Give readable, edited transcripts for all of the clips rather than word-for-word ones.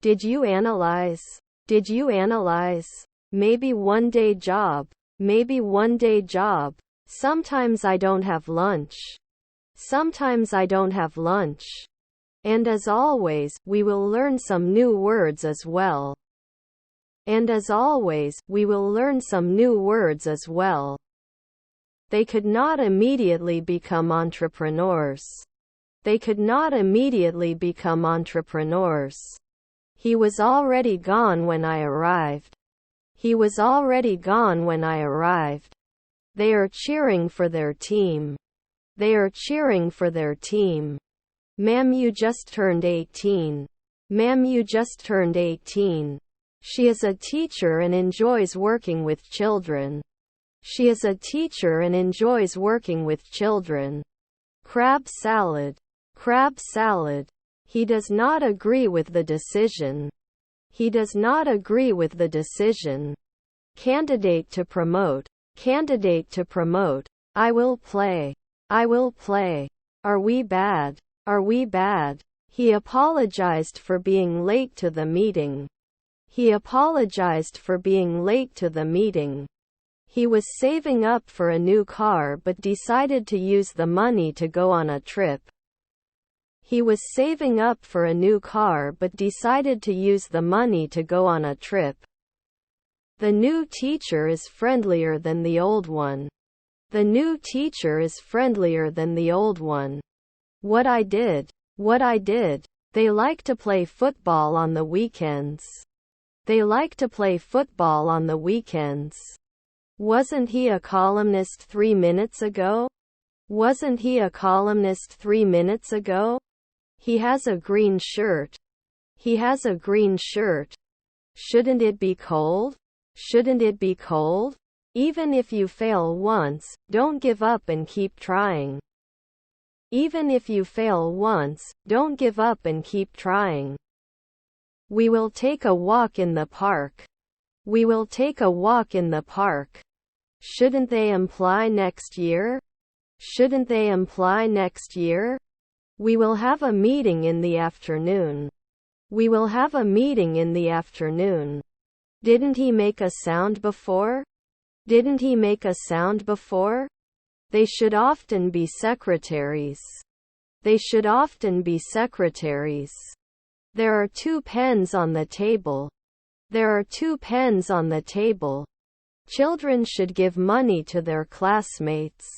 Did you analyze? Did you analyze? Maybe one day job. Maybe one day job. Sometimes I don't have lunch. Sometimes I don't have lunch. And as always, we will learn some new words as well. And as always, we will learn some new words as well. They could not immediately become entrepreneurs. They could not immediately become entrepreneurs. He was already gone when I arrived. He was already gone when I arrived. They are cheering for their team. They are cheering for their team. Ma'am, you just turned 18. Ma'am, you just turned 18. She is a teacher and enjoys working with children. She is a teacher and enjoys working with children. Crab salad. Crab salad. He does not agree with the decision. He does not agree with the decision. Candidate to promote. Candidate to promote. I will play. I will play. Are we bad? Are we bad? He apologized for being late to the meeting. He apologized for being late to the meeting. He was saving up for a new car but decided to use the money to go on a trip. He was saving up for a new car but decided to use the money to go on a trip. The new teacher is friendlier than the old one. The new teacher is friendlier than the old one. What I did. What I did. They like to play football on the weekends. They like to play football on the weekends. Wasn't he a columnist 3 minutes ago? Wasn't he a columnist 3 minutes ago? He has a green shirt. He has a green shirt. Shouldn't it be cold? Shouldn't it be cold? Even if you fail once, don't give up and keep trying. Even if you fail once, don't give up and keep trying. We will take a walk in the park. We will take a walk in the park. Shouldn't they imply next year? Shouldn't they imply next year? We will have a meeting in the afternoon. We will have a meeting in the afternoon. Didn't he make a sound before? Didn't he make a sound before? They should often be secretaries. They should often be secretaries. There are 2 pens on the table. There are 2 pens on the table. Children should give money to their classmates.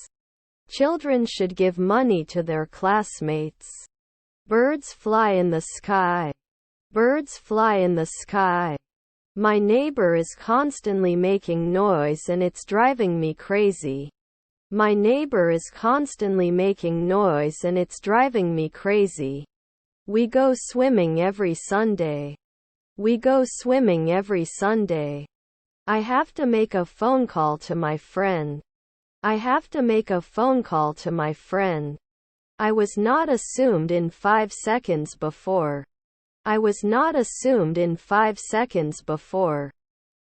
Children should give money to their classmates. Birds fly in the sky. Birds fly in the sky. My neighbor is constantly making noise and it's driving me crazy. My neighbor is constantly making noise and it's driving me crazy. We go swimming every Sunday. We go swimming every Sunday. I have to make a phone call to my friend. I have to make a phone call to my friend. I was not assumed in 5 seconds before. I was not assumed in 5 seconds before.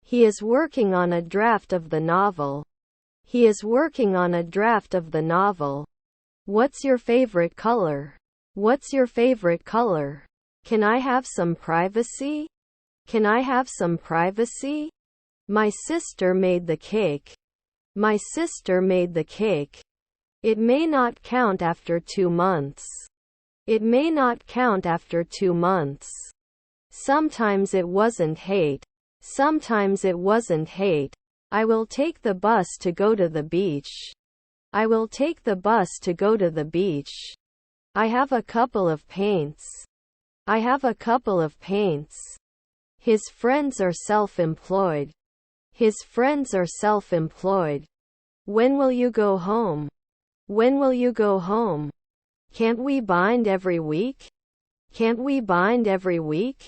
He is working on a draft of the novel. He is working on a draft of the novel. What's your favorite color? What's your favorite color? Can I have some privacy? Can I have some privacy? My sister made the cake. My sister made the cake. It may not count after 2 months. It may not count after 2 months. Sometimes it wasn't hate. Sometimes it wasn't hate. I will take the bus to go to the beach. I will take the bus to go to the beach. I have a couple of paints. I have a couple of paints. His friends are self-employed. His friends are self-employed. When will you go home? When will you go home? Can't we bind every week? Can't we bind every week?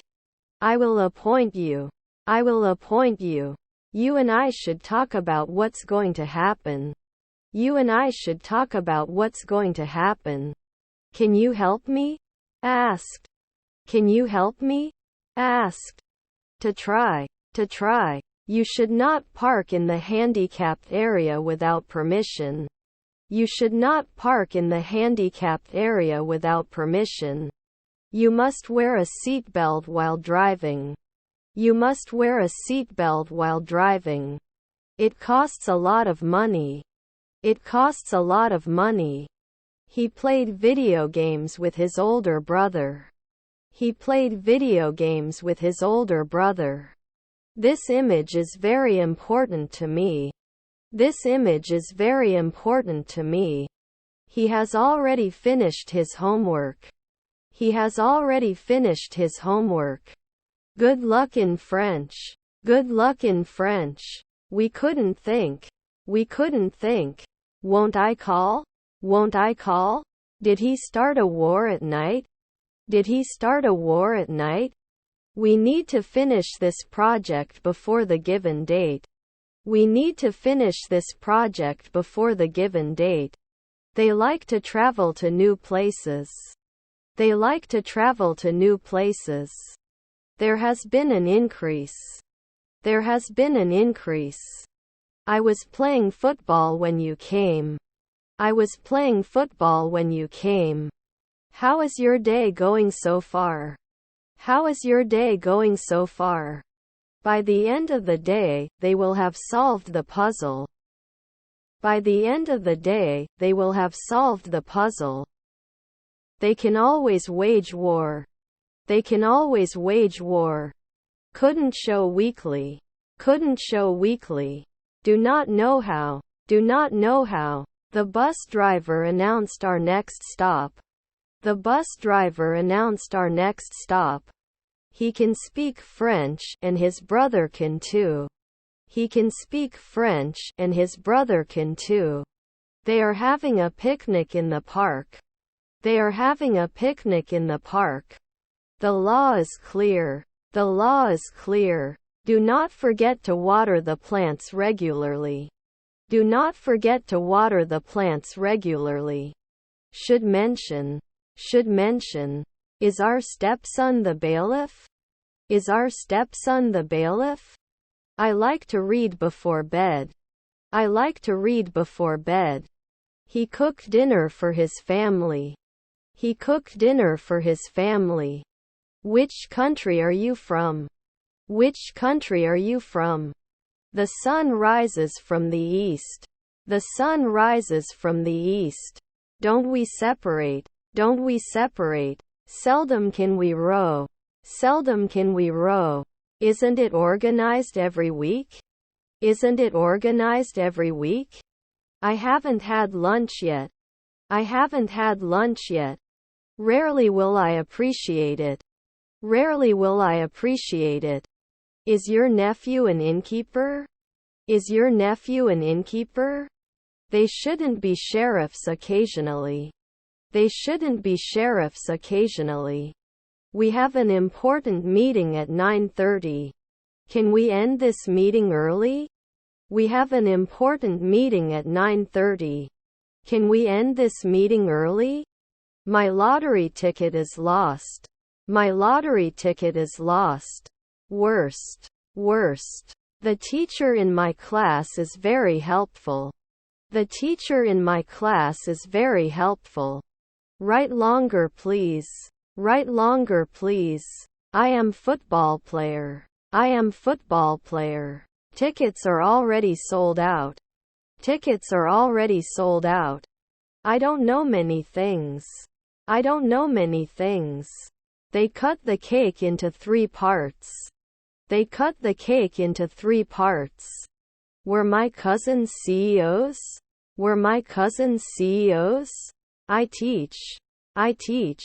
I will appoint you. I will appoint you. You and I should talk about what's going to happen. You and I should talk about what's going to happen. Can you help me? Asked. Can you help me? Asked. To try. To try. You should not park in the handicapped area without permission. You should not park in the handicapped area without permission. You must wear a seatbelt while driving. You must wear a seatbelt while driving. It costs a lot of money. It costs a lot of money. He played video games with his older brother. He played video games with his older brother. This image is very important to me. This image is very important to me. He has already finished his homework. He has already finished his homework. Good luck in French. Good luck in French. We couldn't think. We couldn't think. Won't I call? Won't I call? Did he start a war at night? Did he start a war at night? We need to finish this project before the given date. We need to finish this project before the given date. They like to travel to new places. They like to travel to new places. There has been an increase. There has been an increase. I was playing football when you came. I was playing football when you came. How is your day going so far? How is your day going so far? By the end of the day, they will have solved the puzzle. By the end of the day, they will have solved the puzzle. They can always wage war. They can always wage war. Couldn't show weekly. Couldn't show weekly. Do not know how. Do not know how. The bus driver announced our next stop. The bus driver announced our next stop. He can speak French, and his brother can too. He can speak French, and his brother can too. They are having a picnic in the park. They are having a picnic in the park. The law is clear. The law is clear. Do not forget to water the plants regularly. Do not forget to water the plants regularly. Should mention. Should mention. Is our stepson the bailiff? Is our stepson the bailiff? I like to read before bed. I like to read before bed. He cooked dinner for his family. He cooked dinner for his family. Which country are you from? Which country are you from? The sun rises from the east. The sun rises from the east. Don't we separate? Don't we separate? Seldom can we row. Seldom can we row. Isn't it organized every week? Isn't it organized every week? I haven't had lunch yet. I haven't had lunch yet. Rarely will I appreciate it. Rarely will I appreciate it. Is your nephew an innkeeper? Is your nephew an innkeeper? They shouldn't be sheriffs occasionally. They shouldn't be sheriffs occasionally. We have an important meeting at 9:30. Can we end this meeting early? We have an important meeting at 9:30. Can we end this meeting early? My lottery ticket is lost. My lottery ticket is lost. Worst. Worst. The teacher in my class is very helpful. The teacher in my class is very helpful. Write longer please. Write longer please. I am football player. I am football player. Tickets are already sold out. Tickets are already sold out. I don't know many things. I don't know many things. They cut the cake into 3 parts. They cut the cake into 3 parts. Were my cousins CEOs? Were my cousins CEOs? I teach. I teach.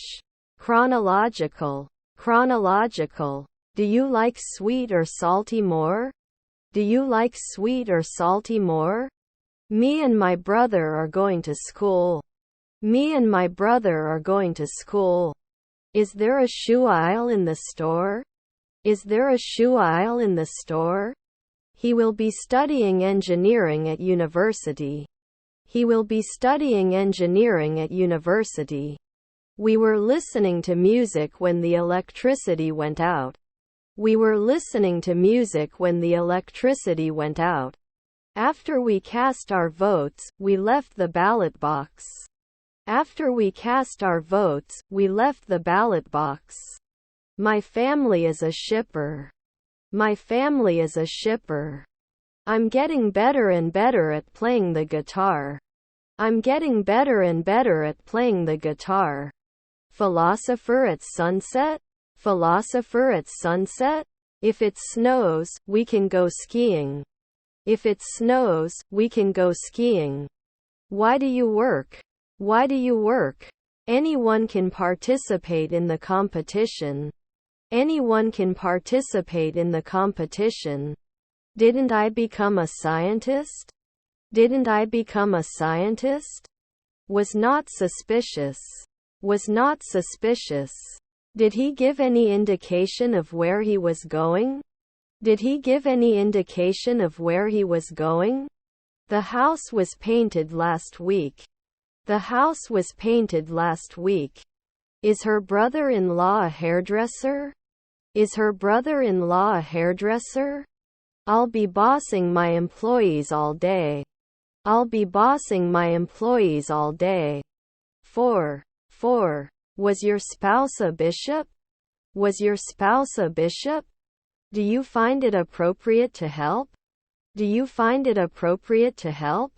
Chronological. Chronological. Do you like sweet or salty more? Do you like sweet or salty more? Me and my brother are going to school. Me and my brother are going to school. Is there a shoe aisle in the store? Is there a shoe aisle in the store? He will be studying engineering at university. He will be studying engineering at university. We were listening to music when the electricity went out. We were listening to music when the electricity went out. After we cast our votes, we left the ballot box. After we cast our votes, we left the ballot box. My family is a shipper. My family is a shipper. I'm getting better and better at playing the guitar. I'm getting better and better at playing the guitar. Philosopher at sunset? Philosopher at sunset? If it snows, we can go skiing. If it snows, we can go skiing. Why do you work? Why do you work? Anyone can participate in the competition. Anyone can participate in the competition. Didn't I become a scientist? Didn't I become a scientist? Was not suspicious. Was not suspicious. Did he give any indication of where he was going? Did he give any indication of where he was going? The house was painted last week. The house was painted last week. Is her brother-in-law a hairdresser? Is her brother-in-law a hairdresser? I'll be bossing my employees all day. I'll be bossing my employees all day. 4. Was your spouse a bishop? Was your spouse a bishop? Do you find it appropriate to help? Do you find it appropriate to help?